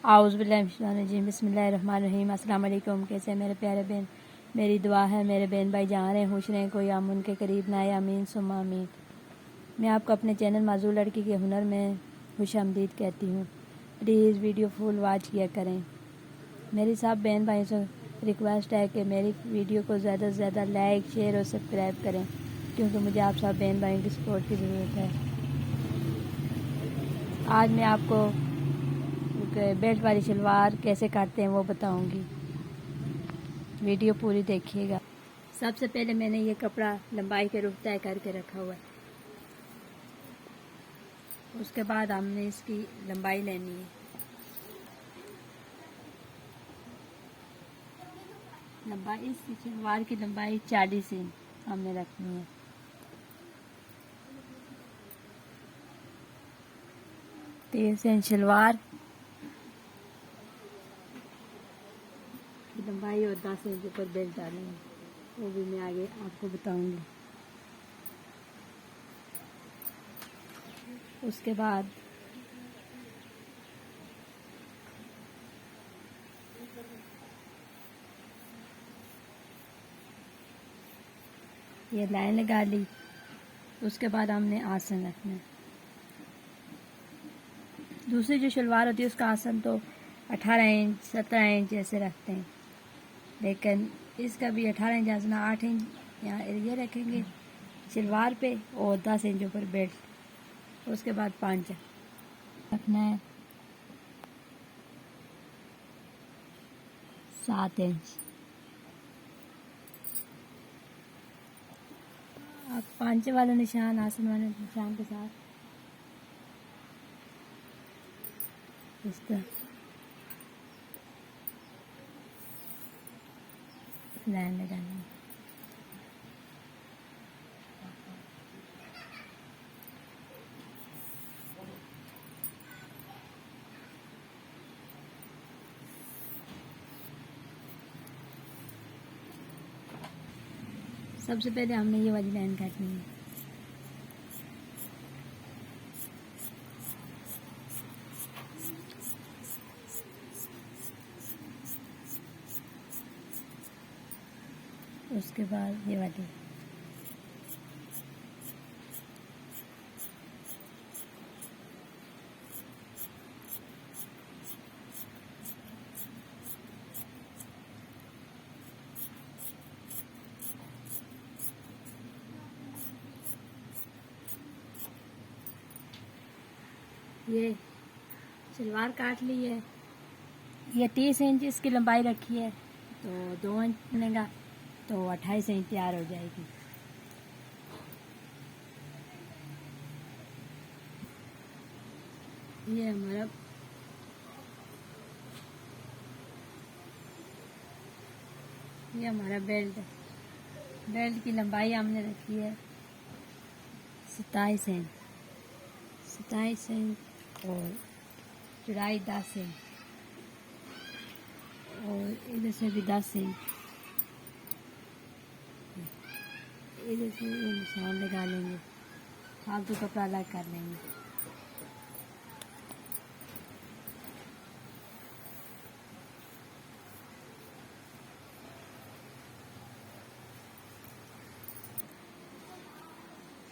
आउज़ुबिल्लाहिमिनश्शैतानिर्रजीम बिस्मिल्लाहिर्रहमानिर्रहीम। अस्सलाम वालेकुम। कैसे मेरे प्यारे बहन, मेरी दुआ है मेरे बहन भाई जहाँ रहें खुश रहें, कोई हम उनके करीब ना आए, आमीन सुम्मा आमीन। मैं आपको अपने चैनल माज़ूर लड़की के हुनर में खुश आमदीद कहती हूँ। प्लीज़ वीडियो फुल वॉच किया करें। मेरी सब बहन भाइयों से रिक्वेस्ट है कि मेरी वीडियो को ज़्यादा से ज़्यादा लाइक शेयर और सब्सक्राइब करें, क्योंकि मुझे आप सब बहन भाइयों की सपोर्ट की ज़रूरत है। आज मैं आपको बेल्ट वाली शलवार कैसे काटते हैं वो बताऊंगी। वीडियो पूरी देखिएगा। सबसे पहले मैंने ये कपड़ा लंबाई के रुख तय करके रखा हुआ है। उसके बाद हमने इसकी लंबाई लेनी है। लंबाई इस शलवार की लंबाई 40 इंच हमने रखनी है। तो 30 इंच शलवार लंबाई और 10 इंच ऊपर बेल्ट डालनी है, वो भी मैं आगे आपको बताऊंगी। उसके बाद ये लाइन लगा ली। उसके बाद हमने आसन रखना है। दूसरी जो शलवार होती है उसका आसन तो 18 इंच 17 इंच ऐसे रखते हैं, लेकिन इसका भी 18 इंच आसन, 8 इंच यहाँ ये रखेंगे शलवार पे और 10 इंच ऊपर बेल्ट। उसके बाद 5 रखना है, 7 इंच। अब 5 वाला निशान आसन वाले निशान के साथ इस तरह लाइन लगानी है। सबसे पहले हमने ये वाली लाइन काटनी है। उसके बाद ये वाली ये शलवार काट ली है। ये 30 इंच इसकी लंबाई रखी है, तो 2 इंच बनेगा तो 28 इंच तैयार हो जाएगी। ये हमारा बेल्ट है। बेल्ट की लंबाई हमने रखी है 27 इंच, 27 इंच और चौड़ाई 10 इंच और इधर से भी 10 इंच। इधर से ये निशान लगा लेंगे, फालतू कपड़ा अलग कर लेंगे।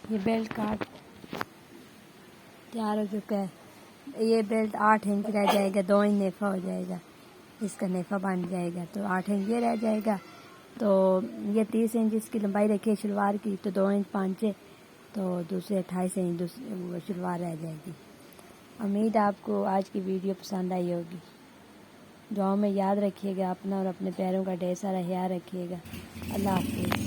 ये बेल्ट काट तैयार हो चुका है। ये बेल्ट 8 इंच रह जाएगा, 2 इंच नेफा हो जाएगा, इसका नेफा बन जाएगा तो 8 इंच ये रह जाएगा। तो ये 30 इंच इसकी लंबाई रखी है शलवार की, तो 2 इंच 5 तो दूसरे 28 इंच दूसरी शलवार रह जाएगी। उम्मीद आपको आज की वीडियो पसंद आई होगी। दुआओं में याद रखिएगा अपना और अपने प्यारों का ढेर सारा ख्याल रखिएगा। अल्लाह हाफिज़।